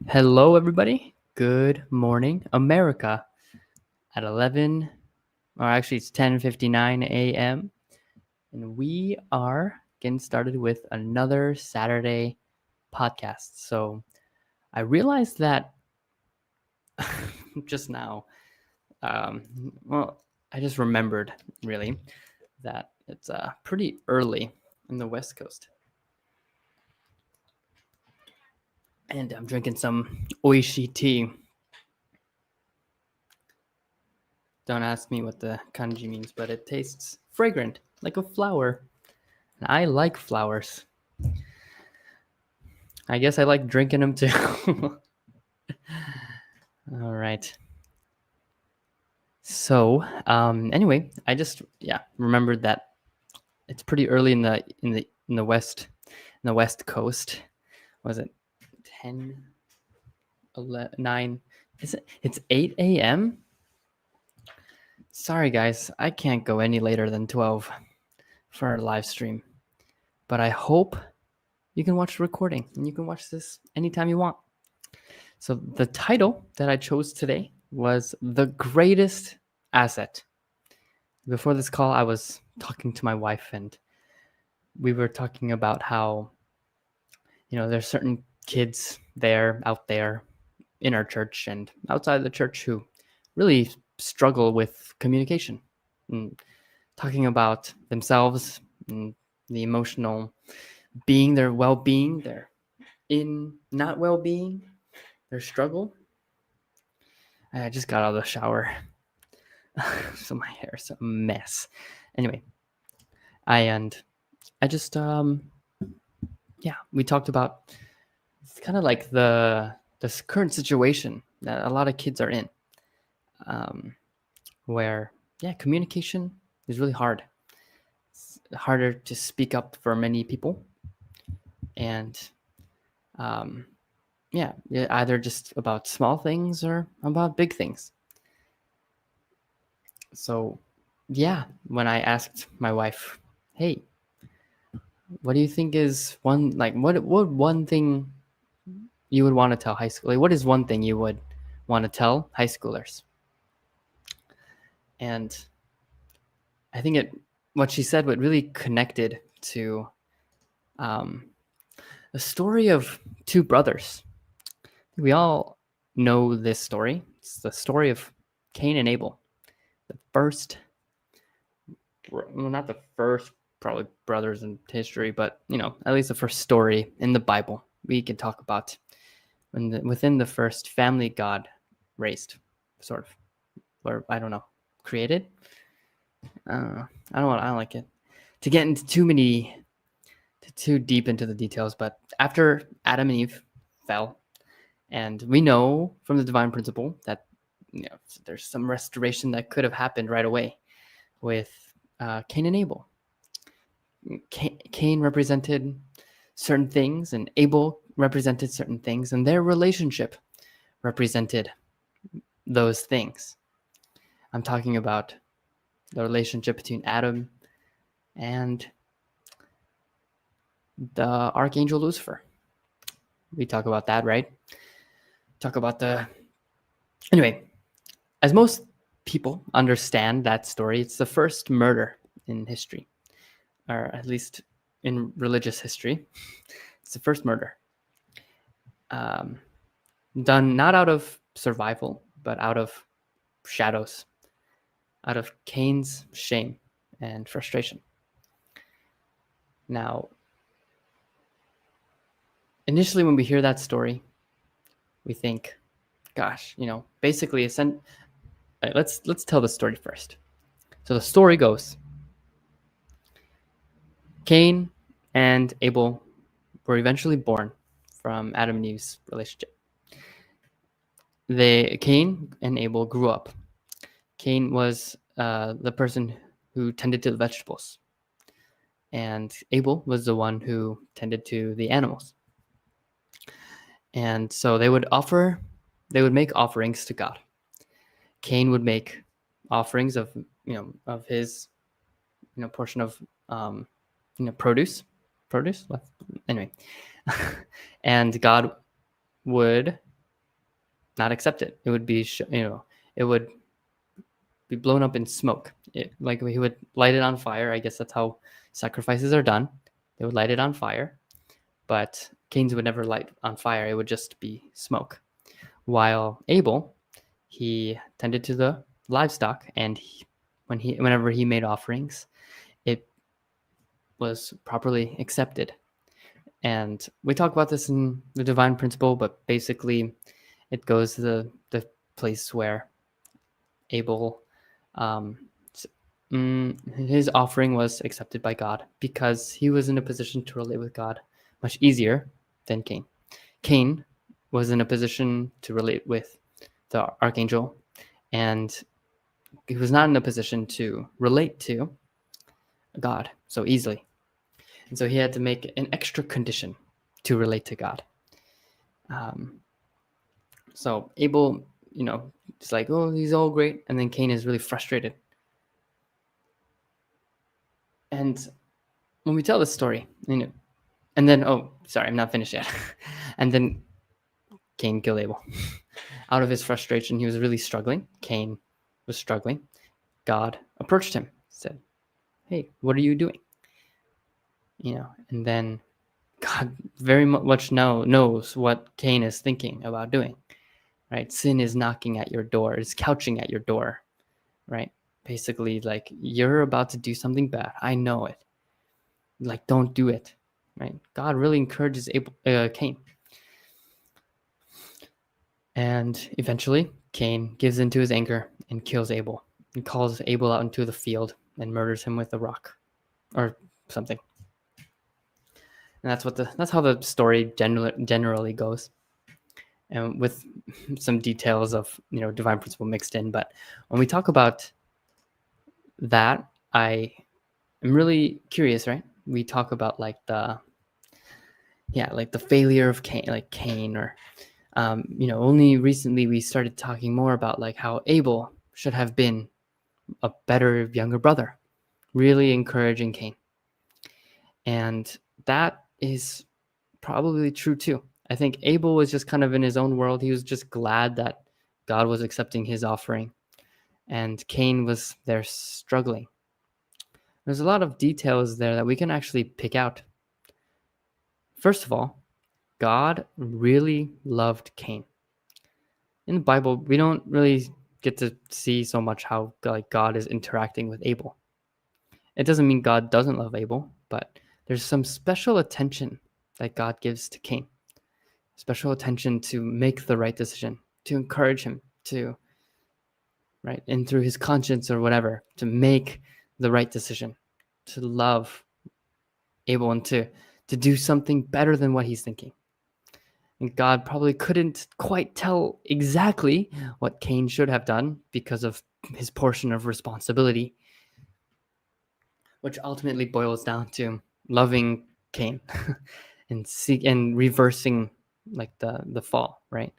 Hello, everybody. Good morning, America. At 11, or actually, it's 10:59 a.m. And we are getting started with another Saturday podcast. So I realized that just now, I just remembered really that it's pretty early in the West Coast. And I'm drinking some oishi tea. Don't ask me what the kanji means, but it tastes fragrant, like a flower. And I like flowers. I guess I like drinking them too. All right. So, anyway, I just remembered that it's pretty early in the west coast. Was it 10, 11, 9? Is it? It's 8 a.m. Sorry, guys, I can't go any later than 12 for our live stream, but I hope you can watch the recording and you can watch this anytime you want. So the title that I chose today was The Greatest Asset. Before this call, I was talking to my wife and we were talking about how, there's certain kids out there in our church and outside the church who really struggle with communication and talking about themselves and the emotional being, their well-being, their in not well-being, their struggle. I just got out of the shower. So my hair is a mess. Anyway, I just we talked about kind of like this current situation that a lot of kids are in, where communication is really hard. It's harder to speak up for many people, and either just about small things or about big things. So, when I asked my wife, "Hey, what do you think is what one thing you would want to tell high school? Like, what is one thing you would want to tell high schoolers?" And I think what she said, what really connected to the story of two brothers. We all know this story. It's the story of Cain and Abel, the first, well, not the first probably brothers in history, but at least the first story in the Bible we can talk about within the first family God raised, sort of, or I don't know, created. I don't like it to get into too deep into the details, but after Adam and Eve fell, and we know from the divine principle that there's some restoration that could have happened right away with Cain and Abel. Cain represented certain things, and Abel represented certain things, and their relationship represented those things. I'm talking about the relationship between Adam and the archangel Lucifer. We talk about that, right? Anyway, as most people understand that story, it's the first murder in history, or at least in religious history. It's the first murder done not out of survival, but out of shadows, out of Cain's shame and frustration. Now, initially when we hear that story, we think, gosh, basically let's tell the story first. So the story goes, Cain and Abel were eventually born from Adam and Eve's relationship. Cain and Abel grew up. Cain was the person who tended to the vegetables, and Abel was the one who tended to the animals. And so they would make offerings to God. Cain would make offerings of his portion of produce. Anyway, and God would not accept it. It would be, it would be blown up in smoke. Like he would light it on fire. I guess that's how sacrifices are done. They would light it on fire, but Cain's would never light on fire. It would just be smoke. While Abel, he tended to the livestock, and whenever he made offerings, it was properly accepted. And we talk about this in the divine principle, but basically it goes to the place where Abel, his offering was accepted by God because he was in a position to relate with God much easier than Cain. Cain was in a position to relate with the archangel, and he was not in a position to relate to God so easily. And so he had to make an extra condition to relate to God. So Abel, it's like, oh, he's all great. And then Cain is really frustrated. And when we tell this story, and then, oh, sorry, I'm not finished yet. And then Cain killed Abel. Out of his frustration, he was really struggling. Cain was struggling. God approached him, said, hey, what are you doing? And then God very much knows what Cain is thinking about doing, right? Sin is knocking at your door, is couching at your door, right? Basically, like, you're about to do something bad. I know it. Like, don't do it, right? God really encourages Cain. And eventually, Cain gives into his anger and kills Abel and calls Abel out into the field and murders him with a rock or something. And that's how the story generally goes, and with some details of divine principle mixed in. But when we talk about that, I am really curious, right? We talk about like the failure of Cain, or only recently we started talking more about like how Abel should have been a better younger brother, really encouraging Cain. And that is probably true too. I think Abel was just kind of in his own world. He was just glad that God was accepting his offering, and Cain was there struggling. There's a lot of details there that we can actually pick out. First of all, God really loved Cain. In the Bible, we don't really get to see so much how God is interacting with Abel. It doesn't mean God doesn't love Abel, but there's some special attention that God gives to Cain. Special attention to make the right decision, to encourage him to, right, and through his conscience or whatever, to make the right decision, to love Abel and to do something better than what he's thinking. And God probably couldn't quite tell exactly what Cain should have done because of his portion of responsibility, which ultimately boils down to loving Cain and reversing like the fall, right?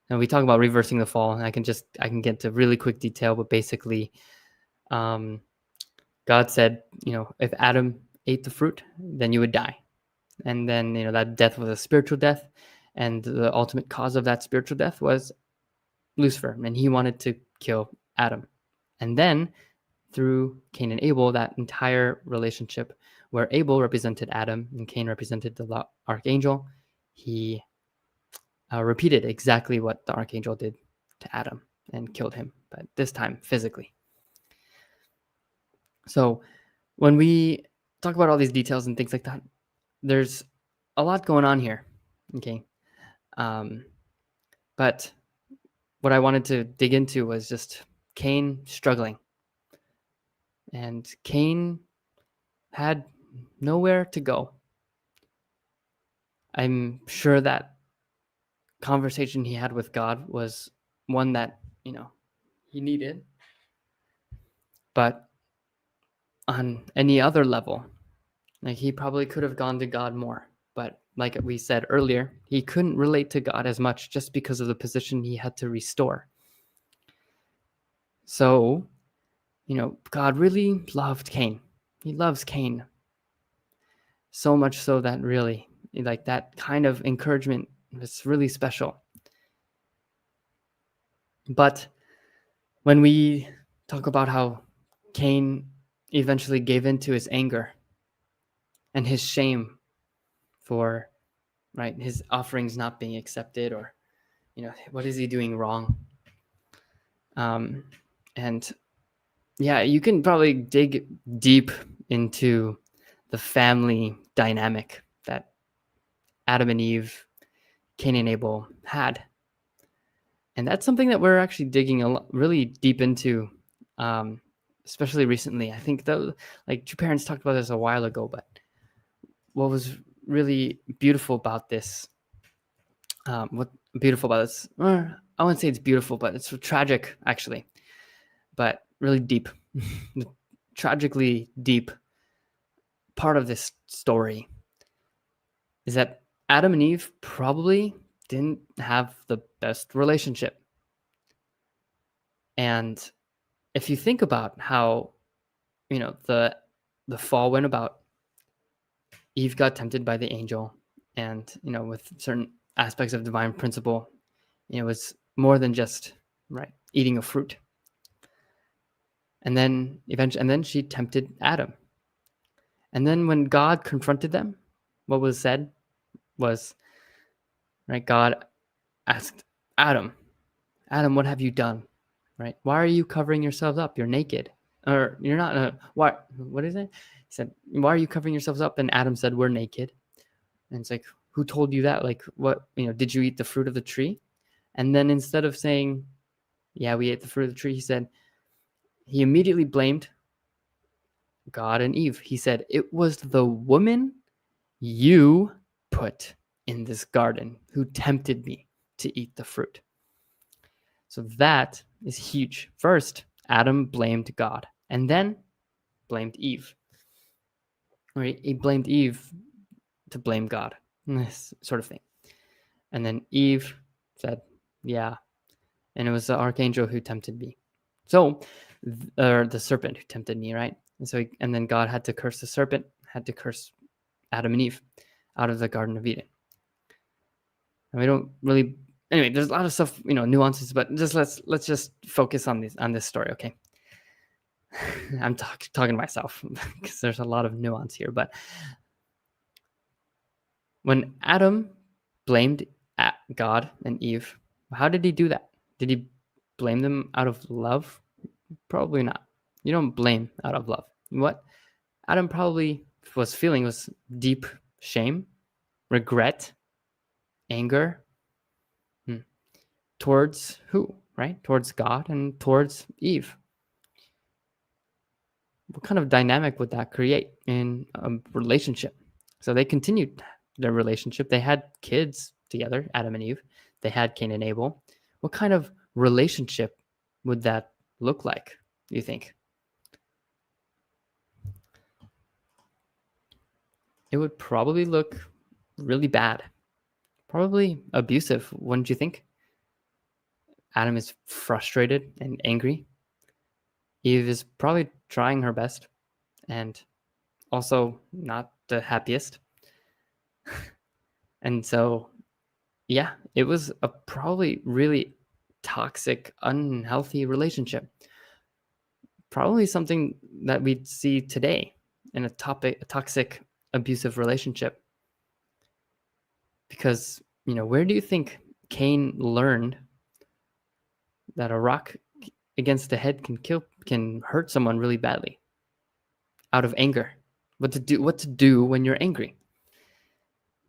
And we talk about reversing the fall, and I can get to really quick detail, but basically, God said, if Adam ate the fruit, then you would die. And then, that death was a spiritual death. And the ultimate cause of that spiritual death was Lucifer, and he wanted to kill Adam. And then through Cain and Abel, that entire relationship where Abel represented Adam and Cain represented the archangel, he repeated exactly what the archangel did to Adam and killed him, but this time physically. So when we talk about all these details and things like that, there's a lot going on here, okay? But what I wanted to dig into was just Cain struggling. And Cain had nowhere to go. I'm sure that conversation he had with God was one that, he needed. But on any other level, like, he probably could have gone to God more. But like we said earlier, he couldn't relate to God as much just because of the position he had to restore. So, God really loved Cain. He loves Cain. So much so that really, like, that kind of encouragement was really special. But when we talk about how Cain eventually gave in to his anger and his shame for his offerings not being accepted, or what is he doing wrong? And yeah, you can probably dig deep into the family dynamic that Adam and Eve, Cain and Abel had. And that's something that we're actually digging really deep into, especially recently. I think like two parents talked about this a while ago, but what was really beautiful about this, I wouldn't say it's beautiful, but it's tragic actually, but really deep, tragically deep part of this story is that Adam and Eve probably didn't have the best relationship. And if you think about how, the fall went about, Eve got tempted by the angel, and, with certain aspects of divine principle, it was more than just eating a fruit. And then she tempted Adam. And then when God confronted them, what was said was, God asked Adam, what have you done? Right? Why are you covering yourselves up? You're naked. Or you're not. What is it? He said, why are you covering yourselves up? And Adam said, we're naked. And it's like, who told you that? Like, what, did you eat the fruit of the tree? And then instead of saying, yeah, we ate the fruit of the tree, he immediately blamed God and Eve. He said, it was the woman you put in this garden who tempted me to eat the fruit. So that is huge. First, Adam blamed God and then blamed Eve. Right? He blamed Eve to blame God, this sort of thing. And then Eve said, yeah. And it was the archangel who tempted me. So, or the serpent who tempted me, right? And then God had to curse the serpent, had to curse Adam and Eve out of the Garden of Eden. And we don't really, anyway, there's a lot of stuff, nuances, but let's just focus on this story, okay? I'm talking to myself because there's a lot of nuance here. But when Adam blamed God and Eve, how did he do that? Did he blame them out of love? Probably not. You don't blame out of love. What Adam probably was feeling was deep shame, regret, anger. Towards who, right? Towards God and towards Eve. What kind of dynamic would that create in a relationship? So they continued their relationship. They had kids together, Adam and Eve. They had Cain and Abel. What kind of relationship would that look like, do you think? It would probably look really bad. Probably abusive, wouldn't you think? Adam is frustrated and angry. Eve is probably trying her best and also not the happiest. And so, yeah, it was a probably really toxic, unhealthy relationship. Probably something that we'd see today in a toxic, abusive relationship. Because, where do you think Cain learned that a rock against the head can hurt someone really badly? Out of anger. What to do when you're angry?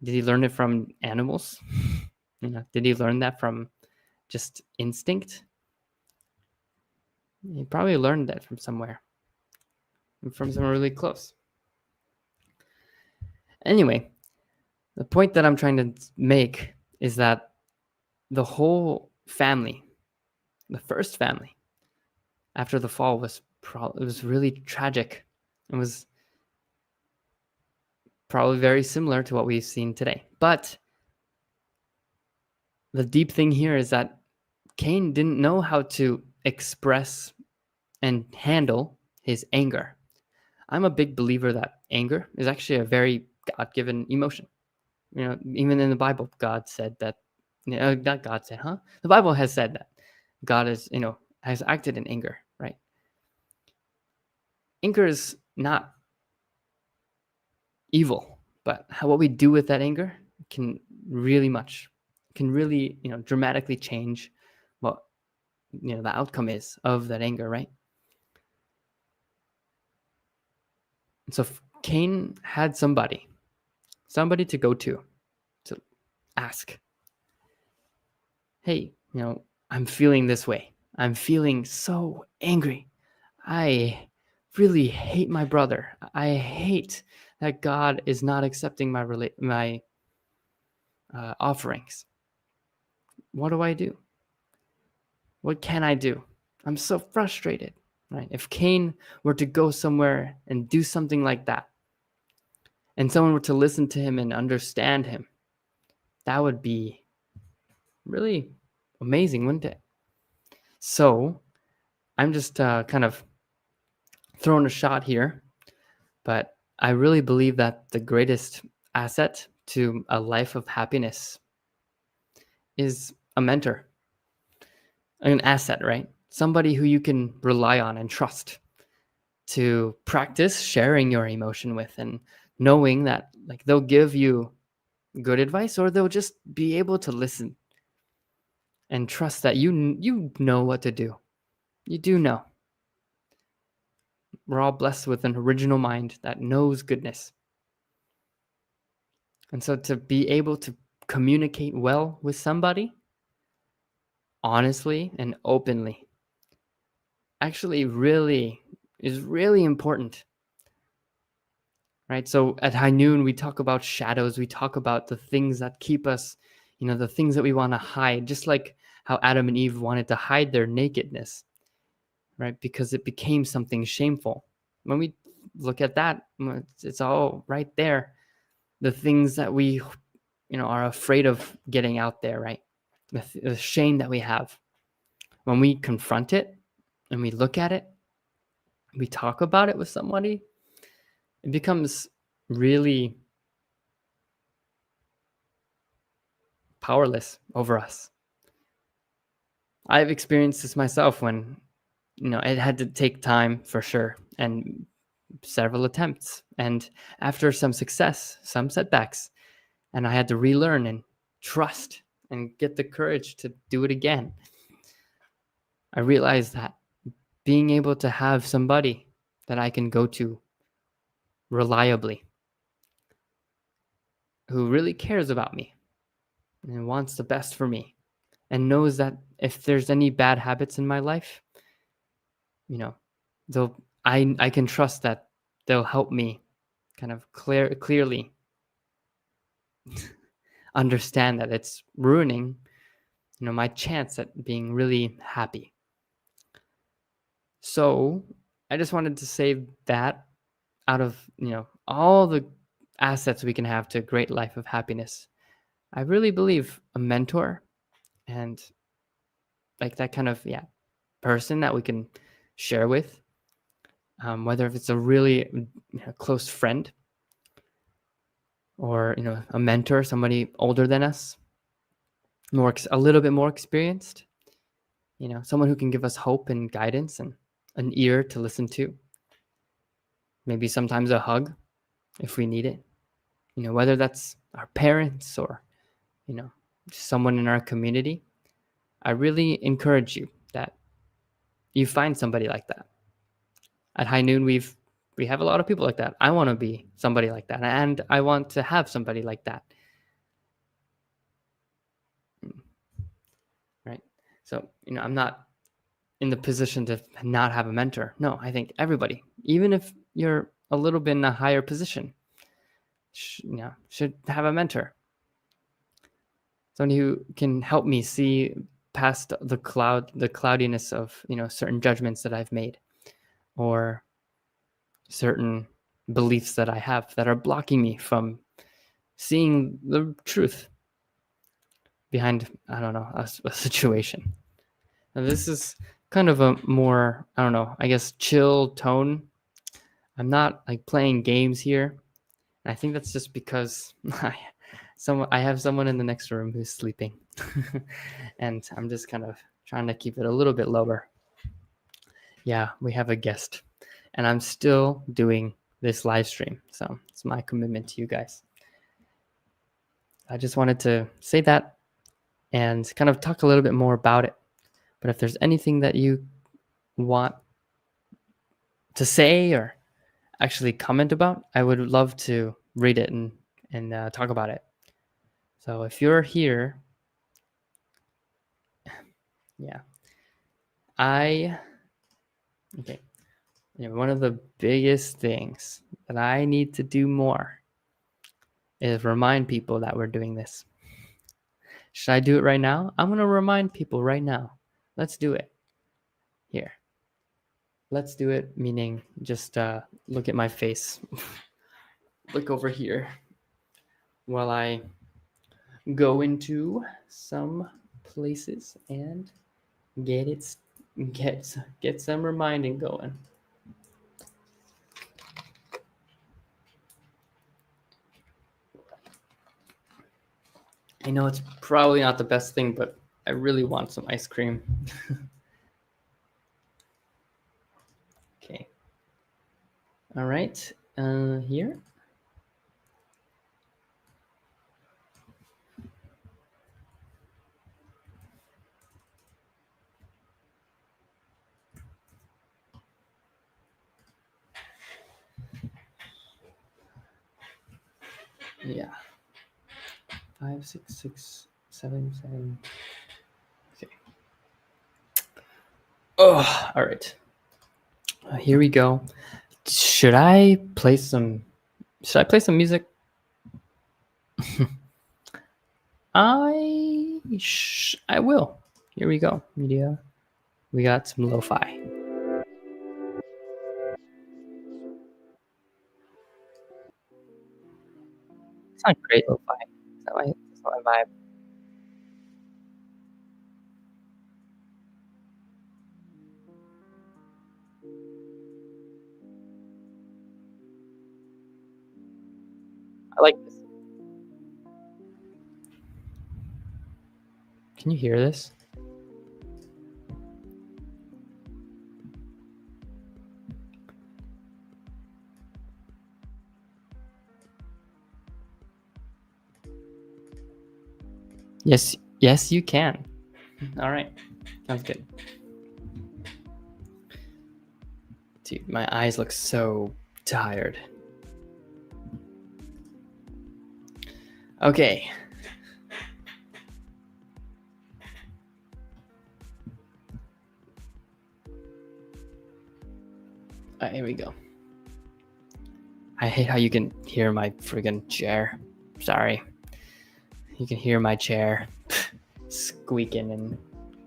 Did he learn it from animals? Did he learn that from just instinct? He probably learned that from somewhere. From somewhere really close. Anyway, the point that I'm trying to make is that the whole family, the first family, after the fall it was really tragic. It was probably very similar to what we've seen today. But the deep thing here is that Cain didn't know how to express and handle his anger. I'm a big believer that anger is actually a very God-given emotion. Even in the Bible, God said that. Not God said, huh? The Bible has said that God is, has acted in anger, right? Anger is not evil, but what we do with that anger can really, dramatically change what, the outcome is of that anger, right? And so Cain had somebody to go to ask, hey, I'm feeling this way. I'm feeling so angry. I really hate my brother. I hate that God is not accepting my offerings. What do I do? What can I do? I'm so frustrated, right? If Cain were to go somewhere and do something like that, and someone were to listen to him and understand him, that would be really amazing, wouldn't it? So I'm just kind of throwing a shot here, but I really believe that the greatest asset to a life of happiness is a mentor, an asset, right? Somebody who you can rely on and trust to practice sharing your emotion with, and knowing that like they'll give you good advice, or they'll just be able to listen and trust that you know what to do. You do know. We're all blessed with an original mind that knows goodness. And so to be able to communicate well with somebody, honestly and openly, actually is really important. Right? So at High Noon, we talk about shadows. We talk about the things that keep us, the things that we want to hide, just like how Adam and Eve wanted to hide their nakedness, right? Because it became something shameful. When we look at that, it's all right there. The things that we, are afraid of getting out there, right? The shame that we have. When we confront it and we look at it, we talk about it with somebody, it becomes really powerless over us. I've experienced this myself when, it had to take time for sure, and several attempts, and after some success, some setbacks, and I had to relearn and trust and get the courage to do it again. I realized that being able to have somebody that I can go to reliably, who really cares about me and wants the best for me, and knows that if there's any bad habits in my life, I can trust that they'll help me kind of clearly understand that it's ruining, my chance at being really happy. So I just wanted to say that out of, all the assets we can have to a great life of happiness, I really believe a mentor and like that kind of, person that we can share with, whether if it's a really close friend, or a mentor, somebody older than us, a little bit more experienced, someone who can give us hope and guidance and an ear to listen to, maybe sometimes a hug if we need it, whether that's our parents or someone in our community. I really encourage you that you find somebody like that. At High Noon, we have a lot of people like that. I want to be somebody like that, and I want to have somebody like that. Right? So, I'm not in the position to not have a mentor. No, I think everybody, even if you're a little bit in a higher position, should have a mentor. Someone who can help me see past the cloudiness of, certain judgments that I've made, or certain beliefs that I have that are blocking me from seeing the truth behind, I don't know, a situation. Now, this is kind of a more, I don't know, I guess chill tone. I'm not like playing games here. And I think that's just because I have someone in the next room who's sleeping. And I'm just kind of Trying to keep it a little bit lower. Yeah, we have a guest, and I'm still doing this live stream. So it's my commitment to you guys. I just wanted to say that and kind of talk a little bit more about it. But if there's anything that you want to say or actually comment about, I would love to read it and talk about it. So if you're here, yeah, okay. One of the biggest things that I need to do more is remind people that we're doing this. Should I do it right now? I'm going to remind people right now. Let's do it. Here. Let's do it, meaning just look at my face. Look over here while I go into some places and get some reminding going. I know it's probably not the best thing, but I really want some ice cream. Okay. All right. Here. Yeah. 5, 6, 6, 7, 7. Okay. Oh, all right. Here we go. Should I play some music? I will. Here we go. Media. We got some lo-fi. It's not great lo-fi. That's not my vibe. I like this. Can you hear this? Yes, you can. All right, sounds good. Dude, my eyes look so tired. Okay. All right, here we go. I hate how you can hear my friggin' chair. Sorry. You can hear my chair squeaking and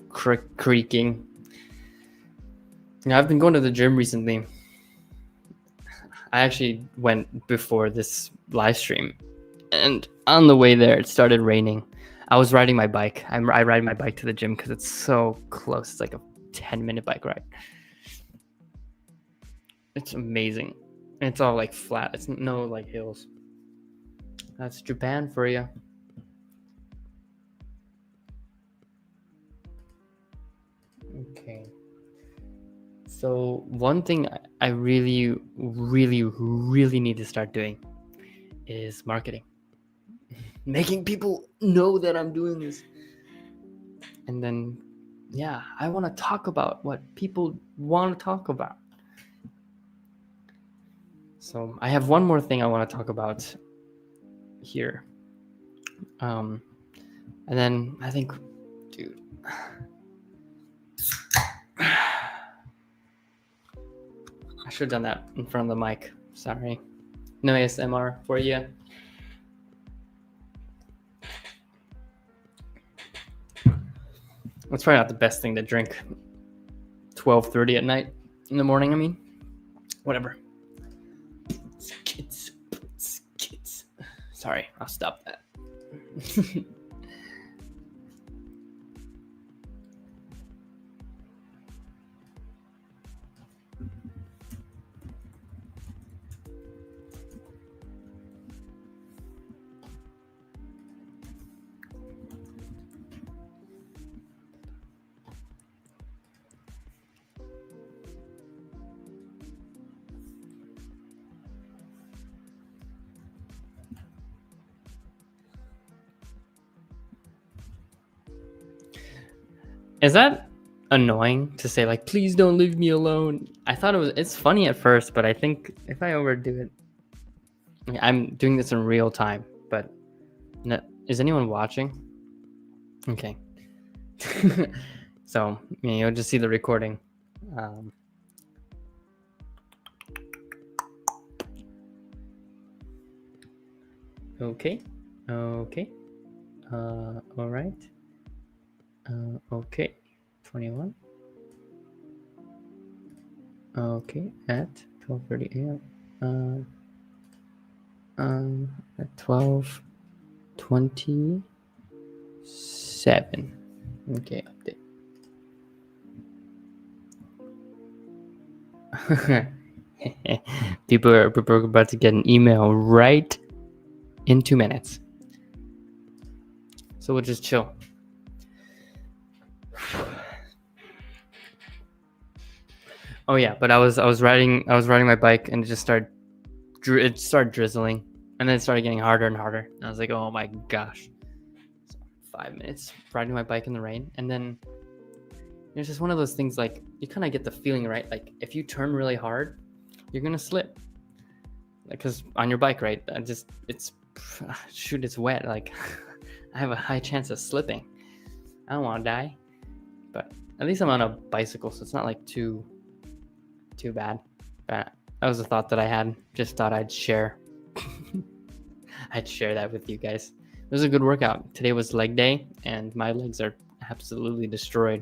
creaking. I've been going to the gym recently. I actually went before this live stream, and on the way there, it started raining. I was riding my bike. I ride my bike to the gym because it's so close. It's like a 10-minute bike ride. It's amazing. It's all like flat. It's no like hills. That's Japan for you. Okay. So one thing I really, really, really need to start doing is marketing. Making people know that I'm doing this. And then, yeah, I want to talk about what people want to talk about. So I have one more thing I want to talk about here. And then I think, dude, I should have done that in front of the mic. Sorry. No ASMR for you. It's probably not the best thing to drink 12:30 at night. In the morning, I mean. Whatever. Kids. Sorry, I'll stop that. Is that annoying to say, like, please don't leave me alone? I thought it's funny at first, but I think if I overdo it, I'm doing this in real time, but no, is anyone watching? Okay. So, you'll just see the recording. Okay. All right. Okay. 21. Okay, at 12:30 a.m. At 12:27. Okay, update. People are about to get an email right in 2 minutes. So we'll just chill. Oh yeah, but I was riding my bike and it started drizzling, and then it started getting harder and harder. And I was like, oh my gosh. So 5 minutes riding my bike in the rain, and then it's just one of those things, like, you kind of get the feeling, right? Like, if you turn really hard, you're gonna slip, because on your bike, right? It's wet. Like, I have a high chance of slipping. I don't want to die, but at least I'm on a bicycle, so it's not like too bad. But that was a thought that I had. Just thought I'd share. I'd share that with you guys. It was a good workout. Today was leg day, and my legs are absolutely destroyed.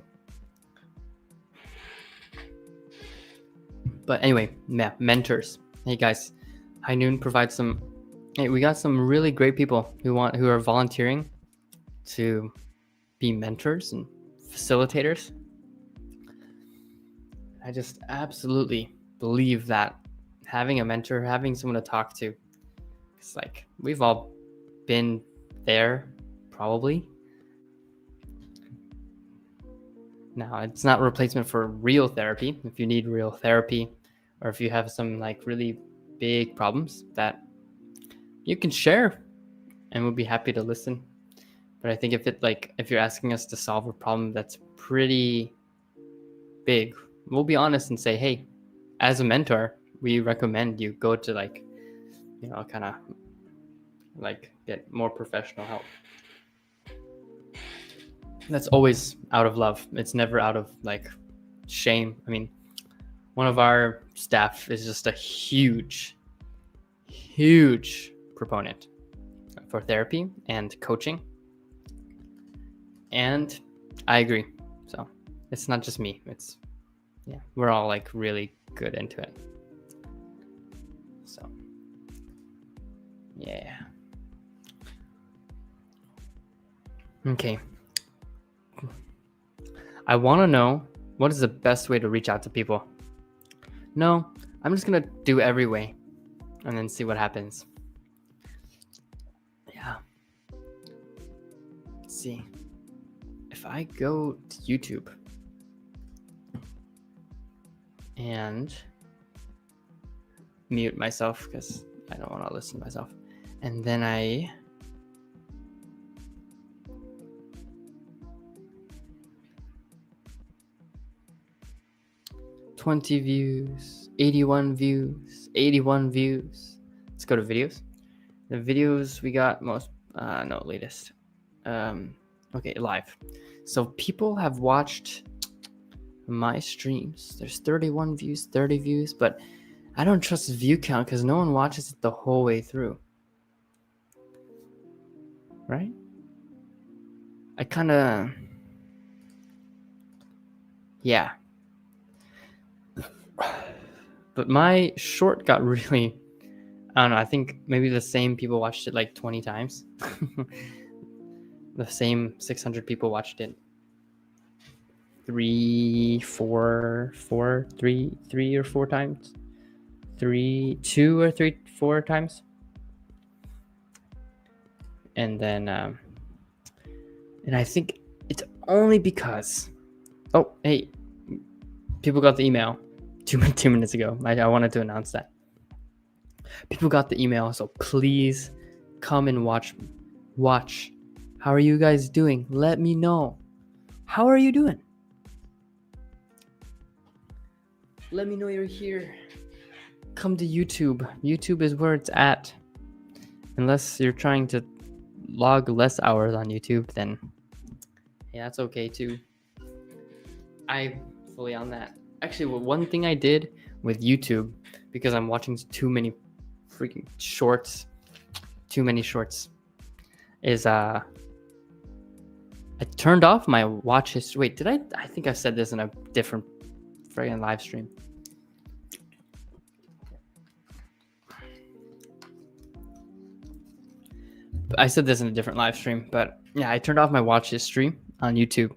But anyway, mentors. Hey guys, High Noon provides some. Hey, we got some really great people who are volunteering to be mentors and facilitators. I just absolutely believe that having a mentor, having someone to talk to, it's like, we've all been there, probably. Now, it's not a replacement for real therapy. If you need real therapy, or if you have some like really big problems that you can share, and we'll be happy to listen. But I think if you're asking us to solve a problem that's pretty big, we'll be honest and say, hey, as a mentor, we recommend you go to kind of like get more professional help. That's always out of love. It's never out of like shame. I mean, one of our staff is just a huge proponent for therapy and coaching. And I agree. So it's not just me. We're all like really good into it. So yeah. Okay. I want to know, what is the best way to reach out to people? No, I'm just going to do every way and then see what happens. Yeah. Let's see. If I go to YouTube and mute myself because I don't want to listen to myself, and then I 20 views, 81 views, 81 views. Let's go to videos. The videos we got latest. Okay, live. So people have watched my streams. There's 31 views, 30 views, but I don't trust the view count because no one watches it the whole way through. Right? I kind of... Yeah. But my short got really... I don't know, I think maybe the same people watched it like 20 times. The same 600 people watched it 3 or 4 times. 2 or 3, 4 times. And then, and I think it's only because, oh, hey, people got the email 2 minutes ago. I wanted to announce that. People got the email, so please come and watch. How are you guys doing? Let me know. How are you doing? Let me know you're here. Come to YouTube. YouTube is where it's at. Unless you're trying to log less hours on YouTube, then yeah, that's okay too. I'm fully on that. Actually, one thing I did with YouTube, because I'm watching too many freaking shorts, is I turned off my watch history. Wait, did I? I think I said this in a different friggin' live stream. I said this in a different live stream, but yeah, I turned off my watch history on YouTube.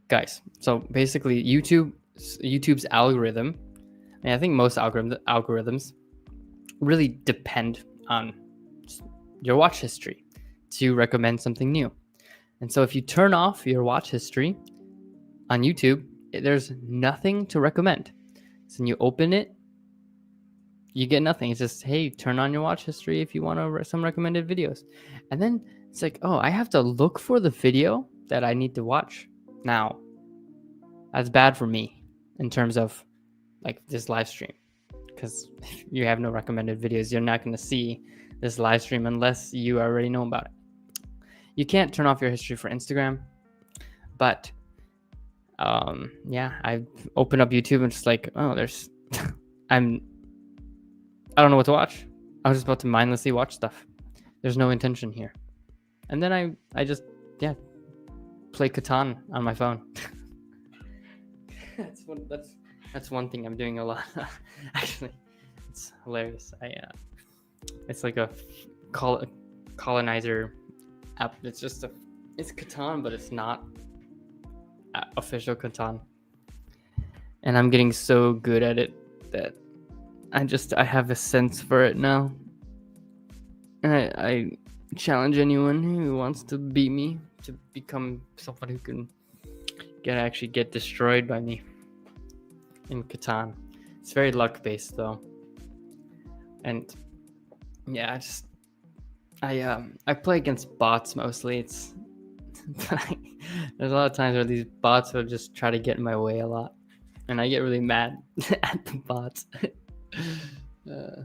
Guys, so basically YouTube's algorithm, and I think most algorithms really depend on your watch history to recommend something new. And so if you turn off your watch history on YouTube, there's nothing to recommend. So when you open it, you get nothing. It's just, hey, turn on your watch history if you want some recommended videos. And then it's like, oh, I have to look for the video that I need to watch now. That's bad for me in terms of like this live stream, because if you have no recommended videos, you're not going to see this live stream unless you already know about it. You can't turn off your history for Instagram, but yeah, I open up YouTube and just like, oh, there's I don't know what to watch. I was just about to mindlessly watch stuff. There's no intention here. And then I just play Catan on my phone. That's one thing I'm doing a lot. Actually, it's hilarious. It's like a colonizer app. It's Catan, but it's not official Catan. And I'm getting so good at it that I have a sense for it now. And I challenge anyone who wants to beat me to become someone who can actually get destroyed by me in Catan. It's very luck based though. And yeah, I play against bots mostly. There's a lot of times where these bots will just try to get in my way a lot, and I get really mad at the bots. Yeah,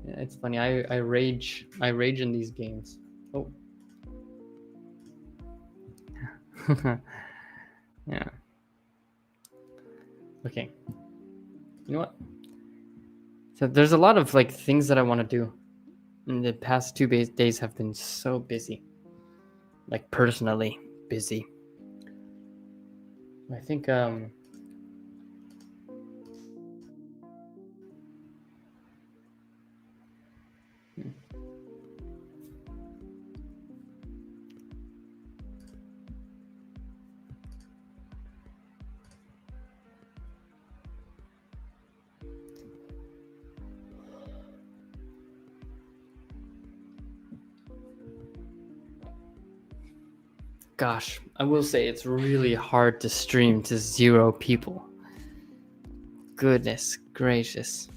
it's funny. I rage in these games. Oh. Yeah. Okay. You know what? So there's a lot of like things that I want to do. And the past 2 days have been so busy. Like personally busy. I think gosh, I will say it's really hard to stream to 0 people. Goodness gracious.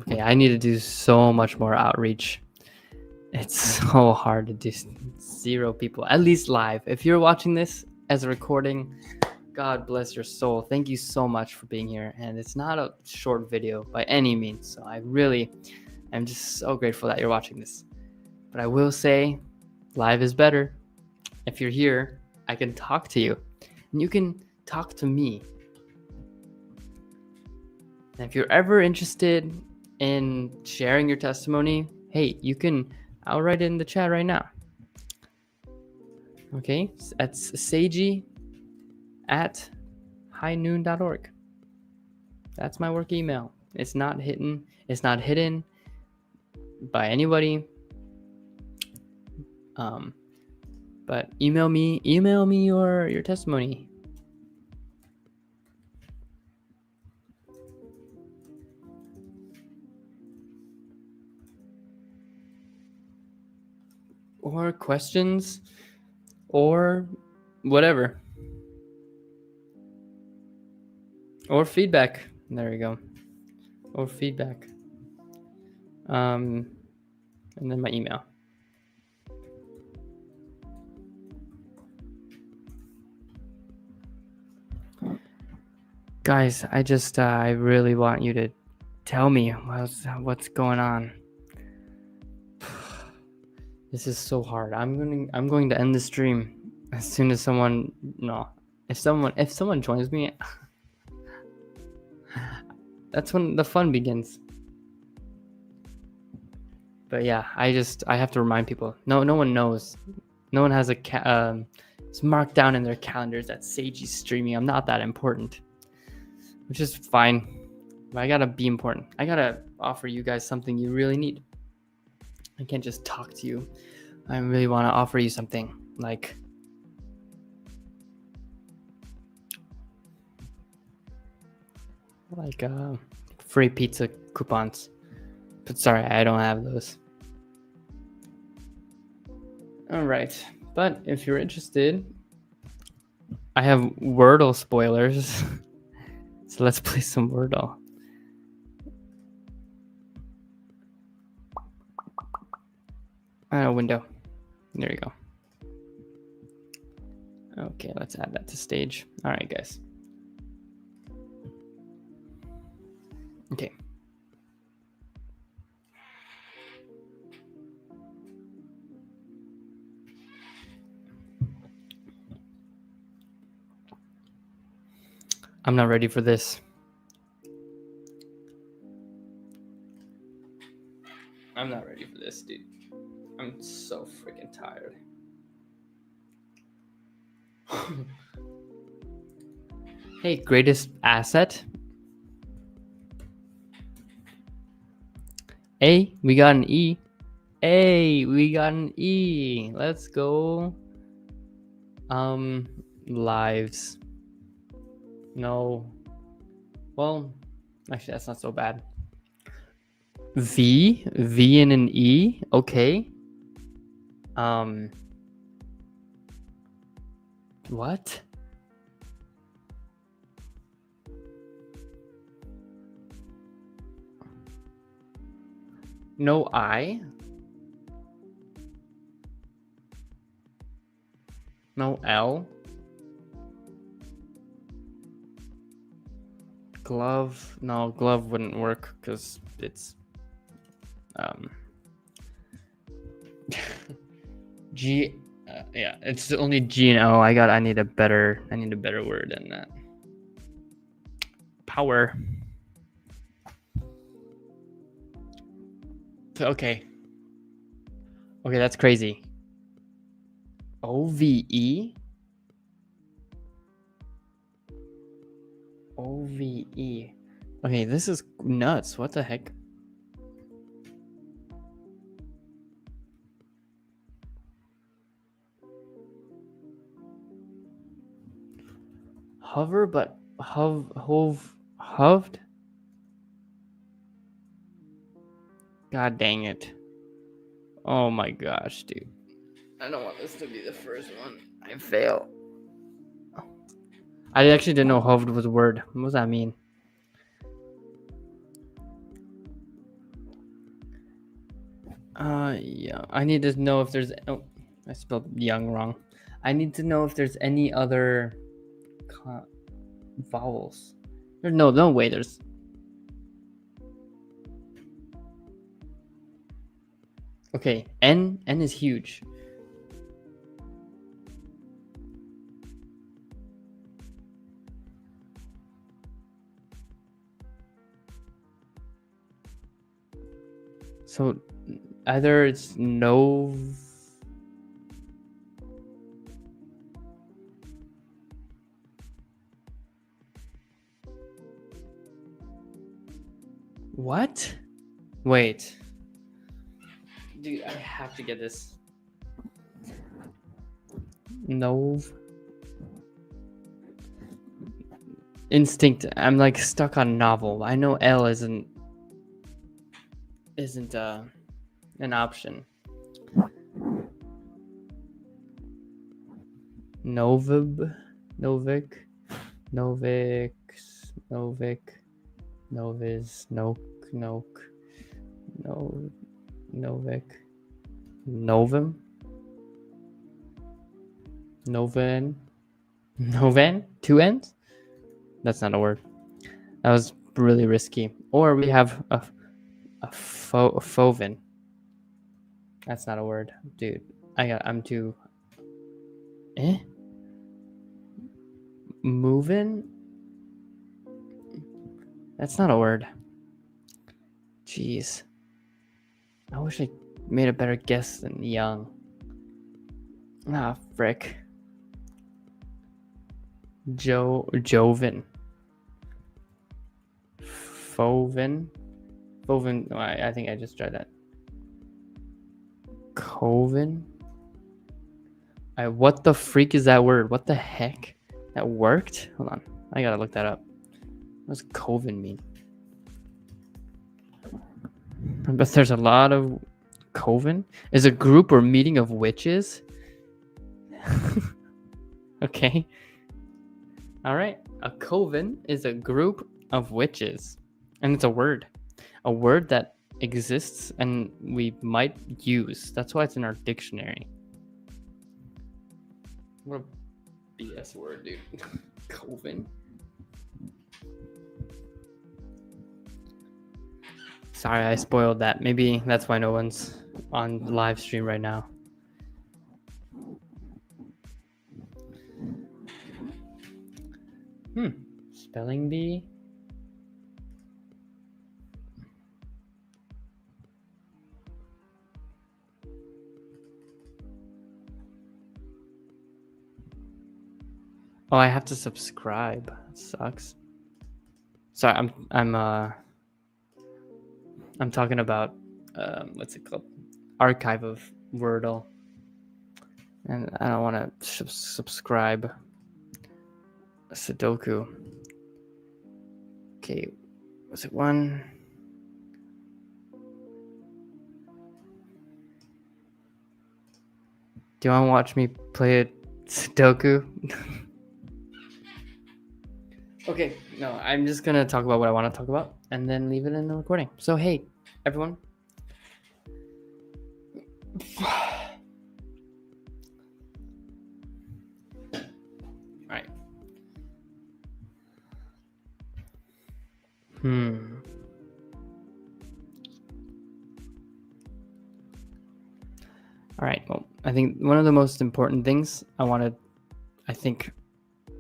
Okay, I need to do so much more outreach. It's so hard to do 0 people, at least live. If you're watching this as a recording, God bless your soul. Thank you so much for being here. And it's not a short video by any means. So I really am just so grateful that you're watching this. But I will say, live is better. If you're here, I can talk to you. And you can talk to me. And if you're ever interested in sharing your testimony, hey, I'll write it in the chat right now. Okay, that's seiji@highnoon.org. That's my work email. It's not hidden by anybody. But email me your testimony. Or questions or whatever. Or feedback. There we go. Or feedback. And then my email. Guys, I really want you to tell me what's going on. This is so hard. I'm going to end the stream as soon as someone if someone joins me, that's when the fun begins. But yeah, I have to remind people. No one knows. No one has it's marked down in their calendars that Seiji's streaming. I'm not that important, which is fine. But I gotta be important. I gotta offer you guys something you really need. I can't just talk to you. I really want to offer you something like free pizza coupons. But sorry, I don't have those. All right. But if you're interested, I have Wordle spoilers. So let's play some Wordle. Window. There you go. Okay, let's add that to stage. All right, guys. Okay. I'm not ready for this. I'm not ready for this, dude. I'm so freaking tired. Hey, greatest asset. A, we got an E. Hey, we got an E. Let's go. Lives. No. Well, actually, that's not so bad. V and an E. Okay. What? No I. No L. Glove. No, glove wouldn't work because it's G. Yeah, it's only G and O. I need a better word than that. Power. Okay, that's crazy. OVE. OVE. Okay, this is nuts. What the heck? Hover, but hoved? God dang it. Oh my gosh, dude. I don't want this to be the first one. I fail. I actually didn't know hoved was a word. What does that mean? Yeah. I need to know if there's... Oh, I spelled young wrong. I need to know if there's any other vowels. There's no way there's... Okay, N is huge. So either it's no... What? Wait. Dude, I have to get this. Nove. Instinct. I'm like stuck on novel. I know L isn't an option. Novib, Novik, Novix, Novik, Noviz, Noke, No, Novik, Novum, Noven, 2 N's? That's not a word. That was really risky. Or we have a Foven. That's not a word, dude. I'm too. Moving. That's not a word. Jeez. I wish I made a better guess than young. Ah, frick. Joven. Foven. Foven. Oh, I think I just tried that. Coven. What the freak is that word? What the heck? That worked? Hold on. I gotta look that up. What does coven mean? But there's a lot of coven. Is a group or meeting of witches? Okay. All right. A coven is a group of witches. And it's a word that exists and we might use. That's why it's in our dictionary. What a BS word, dude. Coven. Sorry, I spoiled that. Maybe that's why no one's on live stream right now. Spelling bee. Oh, I have to subscribe. That sucks. Sorry, I'm talking about what's it called? Archive of Wordle. And I don't want to subscribe. Sudoku. Okay, was it one? Do you want to watch me play a Sudoku? Okay, no, I'm just gonna talk about what I want to talk about and then leave it in the recording. So hey, everyone. All right. All right. Well, I think one of the most important things I want to,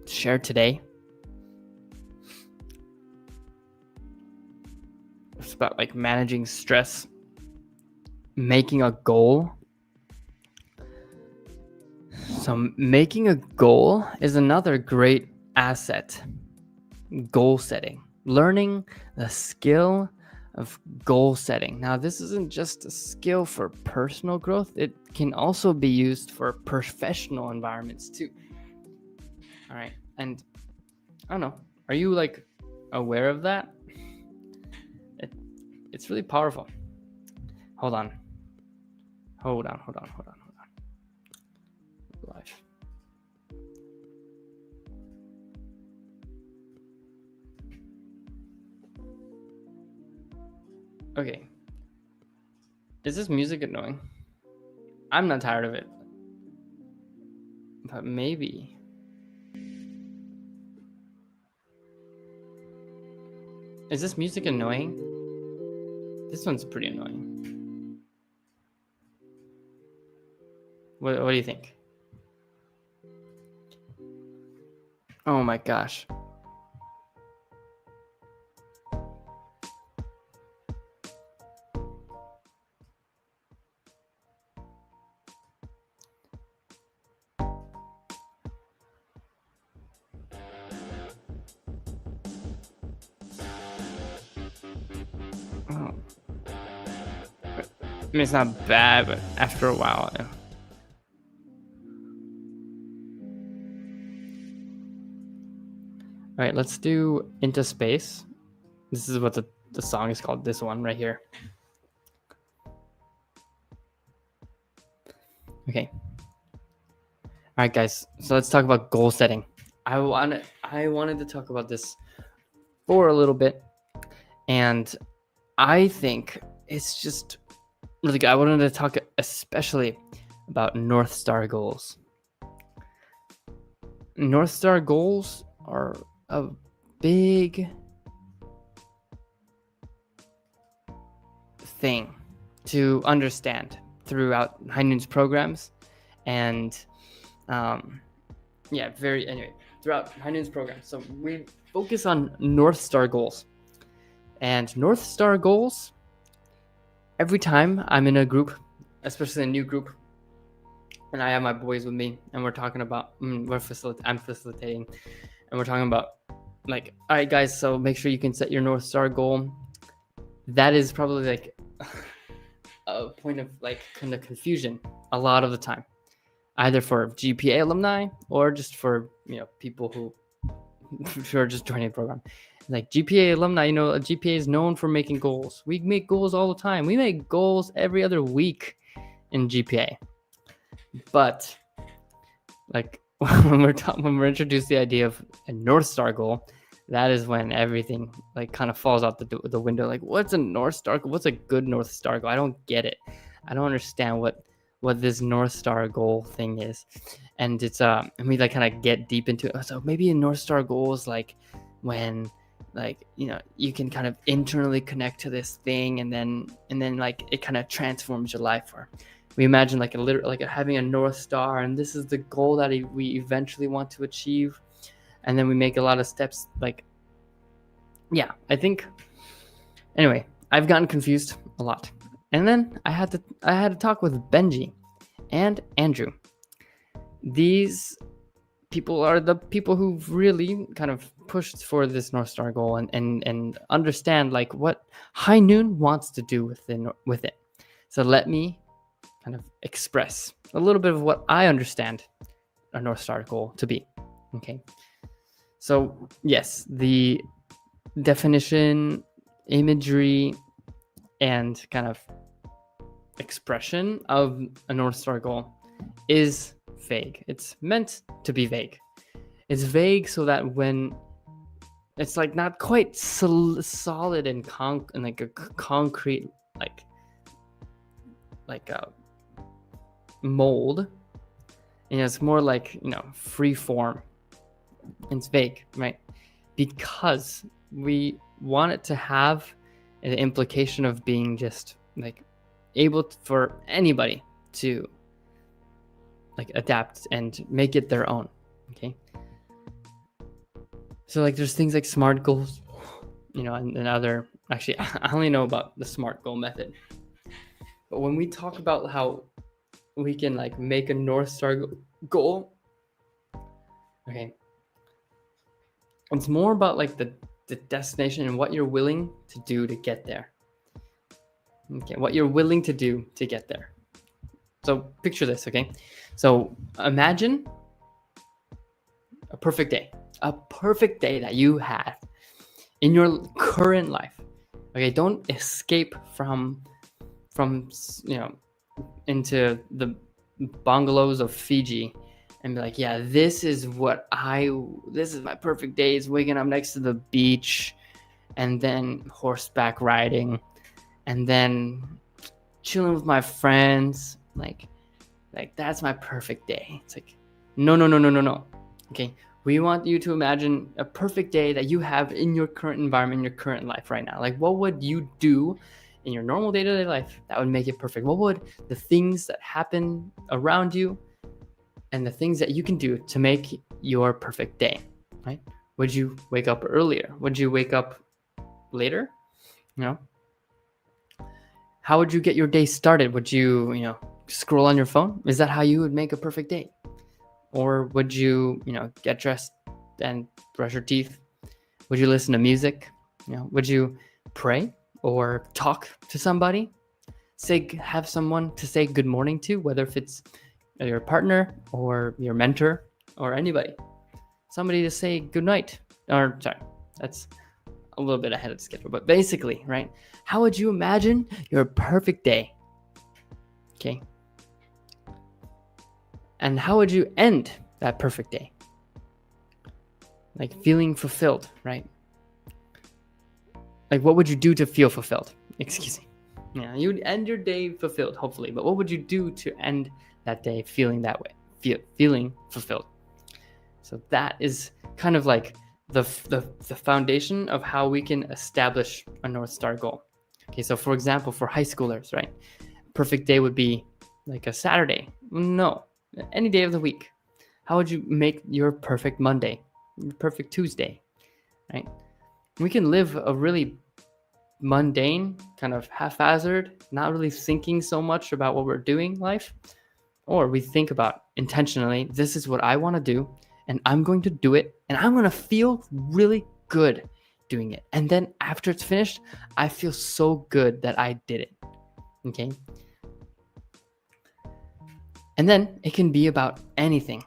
share today is about like managing stress, making a goal. So making a goal is another great asset. Goal setting, learning the skill of goal setting. Now, this isn't just a skill for personal growth. It can also be used for professional environments too. All right. And I don't know, are you like aware of that? It's really powerful. Hold on. Live. Okay. Is this music annoying? I'm not tired of it. But maybe. Is this music annoying? This one's pretty annoying. What do you think? Oh my gosh. Oh. I mean, it's not bad, but after a while. Yeah. All right, let's do Into Space. This is what the song is called, this one right here. Okay. All right, guys. So let's talk about goal setting. I wanted to talk about this for a little bit, and I think it's just really good. I wanted to talk especially about North Star goals. North Star goals are a big thing to understand throughout High Noon's programs, and throughout High Noon's program. So we focus on North Star goals, and North Star goals. Every time I'm in a group, especially a new group, and I have my boys with me, and we're talking about I'm facilitating, and we're talking about like, all right, guys, so make sure you can set your North Star goal. That is probably like a point of like kind of confusion a lot of the time, either for GPA alumni or just for people who are just joining the program. Like GPA alumni, a GPA is known for making goals. We make goals all the time. We make goals every other week in GPA. But like when we're introduced the idea of a North Star goal, that is when everything like kind of falls out the window. Like, what's a North Star goal? What's a good North Star goal? I don't get it. I don't understand what this North Star goal thing is. And it's and we like kind of get deep into it. So maybe a North Star goal is like when like you can kind of internally connect to this thing, and then like it kind of transforms your life. Or we imagine like having a North Star, and this is the goal that we eventually want to achieve, and then we make a lot of steps. Like, yeah, I think. Anyway, I've gotten confused a lot, and then I had to talk with Benji and Andrew. These people are the people who've really kind of pushed for this North Star goal and understand like what High Noon wants to do with it. So let me kind of express a little bit of what I understand a North Star goal to be. Okay. So yes, the definition, imagery, and kind of expression of a North Star goal is vague. It's meant to be vague. It's vague so that when it's like not quite solid and like a concrete like a mold, it's more like free form. It's vague, right? Because we want it to have an implication of being just like able for anybody to like adapt and make it their own. Okay. So like there's things like SMART goals, and other, actually I only know about the SMART goal method. But when we talk about how we can like make a North Star goal, okay, it's more about like the destination and what you're willing to do to get there. Okay, what you're willing to do to get there. So picture this, okay? So imagine a perfect day that you have in your current life. Okay, don't escape from into the bungalows of Fiji and be like, yeah, this is my perfect day. Is waking up next to the beach, and then horseback riding, and then chilling with my friends. Like that's my perfect day. It's like, no. Okay, we want you to imagine a perfect day that you have in your current environment, in your current life right now. Like, what would you do in your normal day-to-day life that would make it perfect? What would the things that happen around you and the things that you can do to make your perfect day, right? Would you wake up earlier? Would you wake up later? How would you get your day started? Would you, scroll on your phone? Is that how you would make a perfect day? Or would you, get dressed and brush your teeth? Would you listen to music? Would you pray or talk to somebody? Have someone to say good morning to, whether if it's your partner or your mentor or anybody. Somebody to say good night. Or sorry, that's a little bit ahead of the schedule, but basically, right? How would you imagine your perfect day? Okay. And how would you end that perfect day? Like feeling fulfilled, right? Like what would you do to feel fulfilled? Excuse me. Yeah, you would end your day fulfilled, hopefully. But what would you do to end that day feeling that way? Feeling fulfilled. So that is kind of like the foundation of how we can establish a North Star goal. Okay, so for example, for high schoolers, right? Perfect day would be like a Saturday. No, any day of the week. How would you make your perfect Monday, your perfect Tuesday, right? We can live a really mundane, kind of haphazard, not really thinking so much about what we're doing life, or we think about intentionally, this is what I want to do, and I'm going to do it, and I'm going to feel really good doing it. And then after it's finished, I feel so good that I did it. Okay. And then it can be about anything,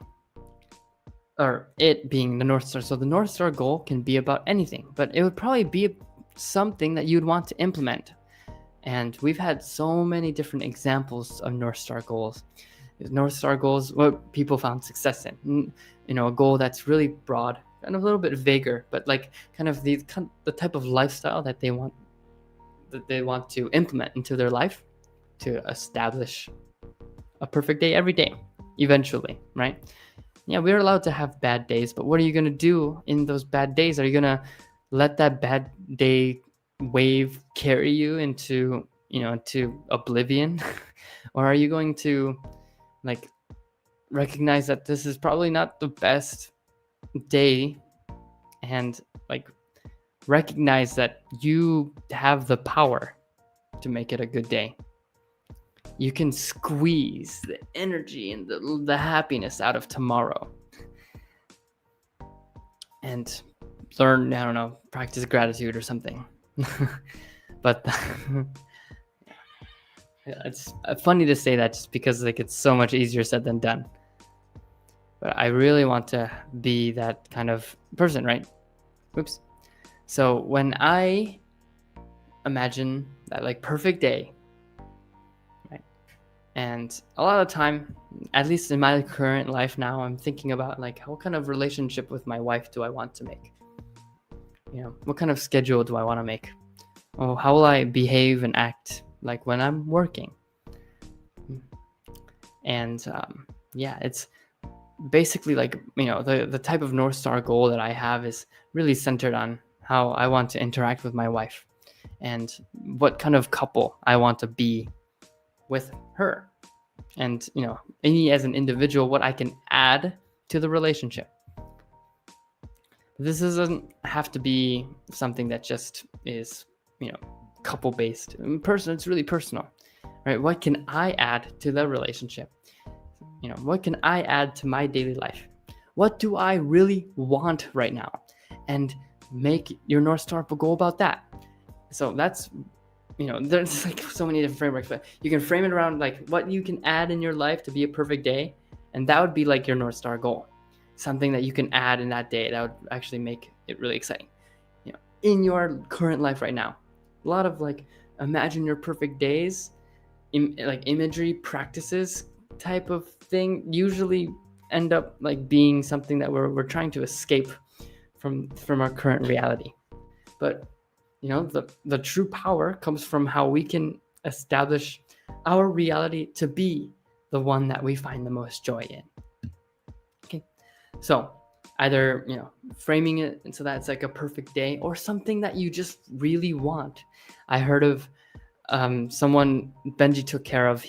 or it being the North Star. So the North Star goal can be about anything, but it would probably be something that you'd want to implement. And we've had so many different examples of North Star goals. North Star goals, what people found success in, a goal that's really broad and a little bit vaguer, but like kind of the type of lifestyle that they want to implement into their life to establish a perfect day every day, eventually, right? Yeah, we're allowed to have bad days, but what are you going to do in those bad days? Are you going to let that bad day wave carry you into oblivion? Or are you going to like recognize that this is probably not the best day, and like recognize that you have the power to make it a good day? You can squeeze the energy and the happiness out of tomorrow and learn, practice gratitude or something. But it's funny to say that just because like it's so much easier said than done. But I really want to be that kind of person, right? Oops. So when I imagine that like perfect day, right? And a lot of time, at least in my current life now, I'm thinking about like what kind of relationship with my wife do I want to make? What kind of schedule do I want to make? Oh, how will I behave and act like when I'm working? And it's basically like, the type of North Star goal that I have is really centered on how I want to interact with my wife and what kind of couple I want to be with her. And, me as an individual, what I can add to the relationship. This doesn't have to be something that just is, couple based. It's really personal, right? What can I add to the relationship? What can I add to my daily life? What do I really want right now? And make your North Star goal about that. So that's, there's like so many different frameworks, but you can frame it around like what you can add in your life to be a perfect day. And that would be like your North Star goal. Something that you can add in that day that would actually make it really exciting. In your current life right now, a lot of like imagine your perfect days, like imagery practices type of thing usually end up like being something that we're trying to escape from our current reality. But the true power comes from how we can establish our reality to be the one that we find the most joy in. Okay, so either framing it so that it's like a perfect day or something that you just really want. I heard of someone Benji took care of.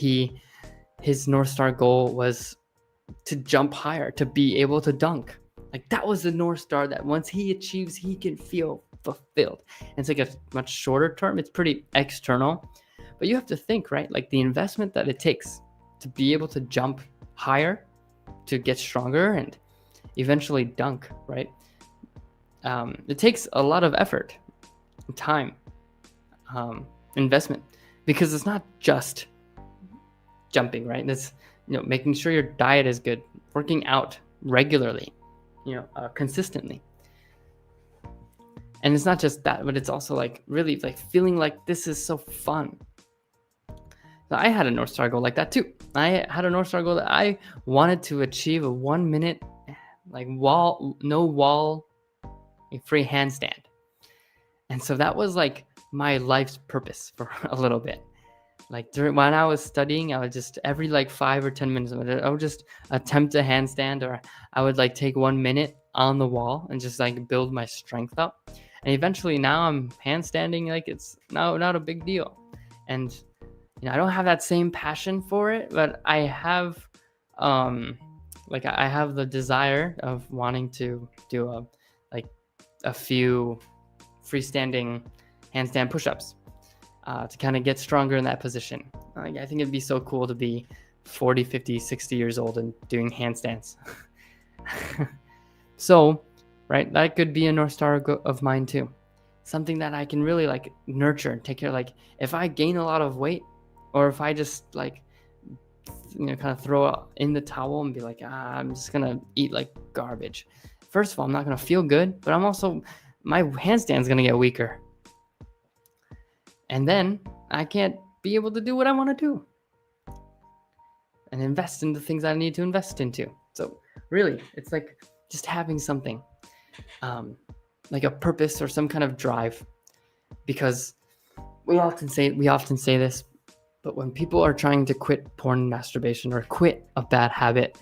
His North Star goal was to jump higher, to be able to dunk. Like that was the North Star that once he achieves, he can feel fulfilled. And it's like a much shorter term. It's pretty external, but you have to think, right? Like the investment that it takes to be able to jump higher, to get stronger and eventually dunk, right? It takes a lot of effort, time, investment, because it's not just jumping, right? It's making sure your diet is good, working out regularly, consistently. And it's not just that, but it's also like really like feeling like this is so fun. So I had a North Star goal like that too. I had a North Star goal that I wanted to achieve a 1 minute like no wall free handstand. And so that was like my life's purpose for a little bit. Like when I was studying, I would just every like 5 or 10 minutes, I would just attempt a handstand, or I would like take 1 minute on the wall and just like build my strength up. And eventually now I'm handstanding like it's not a big deal. And I don't have that same passion for it, but I have I have the desire of wanting to do a few freestanding handstand push-ups to kind of get stronger in that position. I think it'd be so cool to be 40, 50, 60 years old and doing handstands. So, right, that could be a North Star of mine too. Something that I can really like nurture and take care of. Like if I gain a lot of weight, or if I just like, kind of throw in the towel and be like, I'm just going to eat like garbage. First of all, I'm not going to feel good, but my handstand's going to get weaker. And then I can't be able to do what I want to do and invest in the things I need to invest into. So really, it's like just having something like a purpose or some kind of drive, because we often say this, but when people are trying to quit porn and masturbation or quit a bad habit,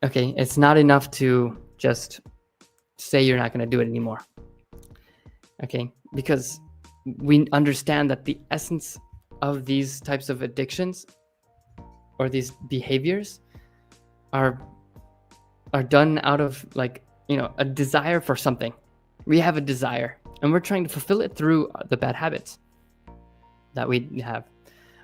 okay, it's not enough to just say you're not going to do it anymore. Okay, because we understand that the essence of these types of addictions or these behaviors are done out of a desire for something. We have a desire and we're trying to fulfill it through the bad habits that we have,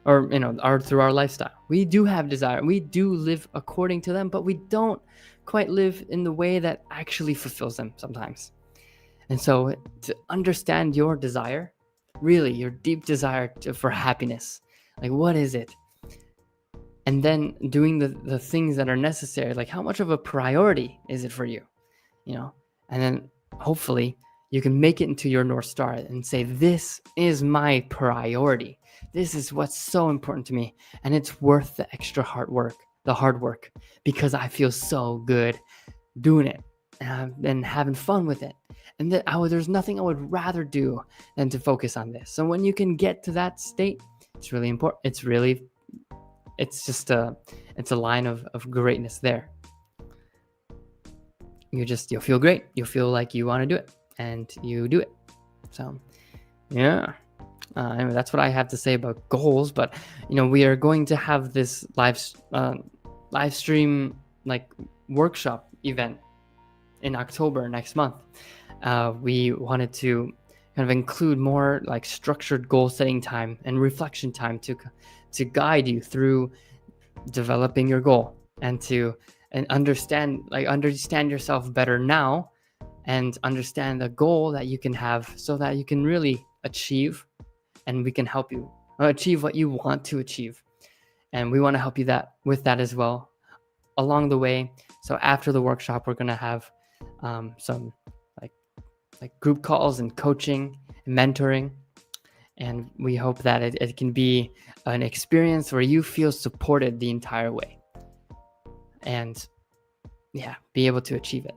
or through our lifestyle. We do have desire, we do live according to them, but we don't quite live in the way that actually fulfills them sometimes. And so to understand your desire, really your deep desire for happiness, like what is it, and then doing the things that are necessary, like how much of a priority is it for you, and then hopefully you can make it into your North Star and say, this is my priority. This is what's so important to me. And it's worth the extra hard work, because I feel so good doing it and having fun with it. And there's nothing I would rather do than to focus on this. So when you can get to that state, it's really important. It's a line of greatness there. You'll feel great. You'll feel like you want to do it, and you do it. So, yeah. Anyway, that's what I have to say about goals. But we are going to have this live stream workshop event in October next month. We wanted to kind of include more structured goal setting time and reflection time to guide you through developing your goal and understand yourself better now, and understand the goal that you can have, so that you can really achieve, and we can help you achieve what you want to achieve. And we want to help you with that as well along the way. So after the workshop, we're going to have some group calls and coaching and mentoring. And we hope that it can be an experience where you feel supported the entire way and be able to achieve it.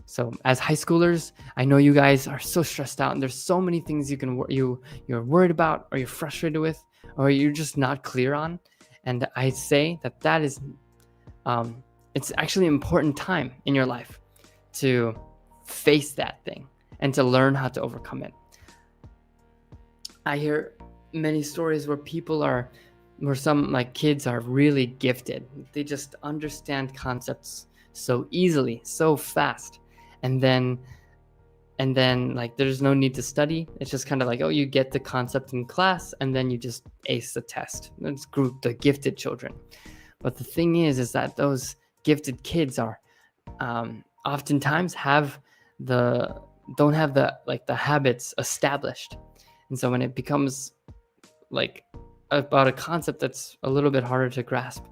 So as high schoolers, I know you guys are so stressed out, and there's so many things you're worried about, or you're frustrated with, or you're just not clear on. And I say that is it's actually an important time in your life to face that thing and to learn how to overcome it. I hear many stories where some kids are really gifted. They just understand concepts so easily, so fast. And then there's no need to study. It's just kind of you get the concept in class and then you just ace the test. Let's group the gifted children. But the thing is that those gifted kids are oftentimes don't have the habits established. And so when it becomes about a concept that's a little bit harder to grasp,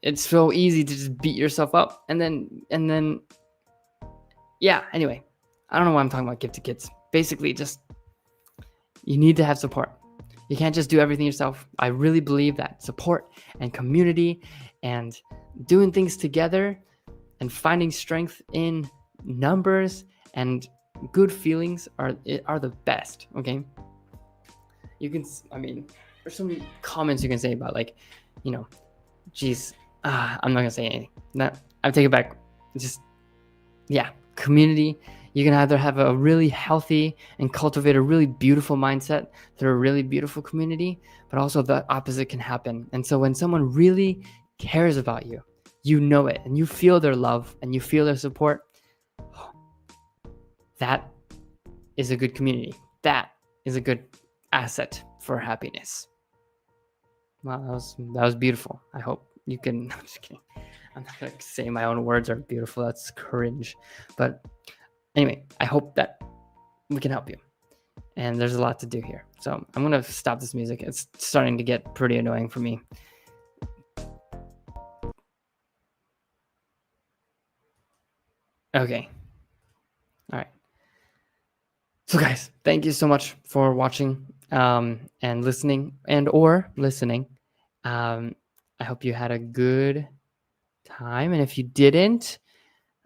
it's so easy to just beat yourself up. And then anyway, I don't know why I'm talking about gifted kids. Basically, just you need to have support. You can't just do everything yourself. I really believe that support and community and doing things together and finding strength in numbers and good feelings are the best. Okay, there's some comments you can say about geez, I'm not gonna say anything. No, I take it back. community. You can either have a really healthy and cultivate a really beautiful mindset through a really beautiful community, but also the opposite can happen. And so when someone really cares about you, you know it, and you feel their love and you feel their support, that is a good community. That is a good asset for happiness. Wow, that was beautiful. I hope you can. I'm just kidding. I'm not gonna say my own words are beautiful. That's cringe. But anyway, I hope that we can help you. And there's a lot to do here. So I'm gonna stop this music. It's starting to get pretty annoying for me. Okay. All right. So guys, thank you so much for watching and listening or listening. I hope you had a good time. And if you didn't,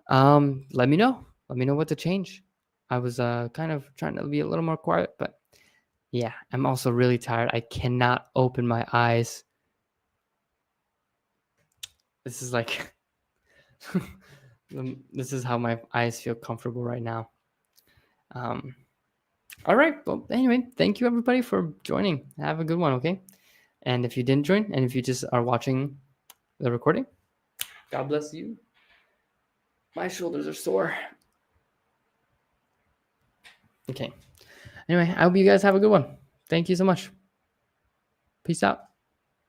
let me know. Let me know what to change. I was kind of trying to be a little more quiet, but yeah, I'm also really tired. I cannot open my eyes. This is like, this is how my eyes feel comfortable right now. All right. Well, anyway, thank you everybody for joining. Have a good one, okay? And if you didn't join, and if you just are watching the recording, God bless you. My shoulders are sore. Okay. Anyway, I hope you guys have a good one. Thank you so much. Peace out.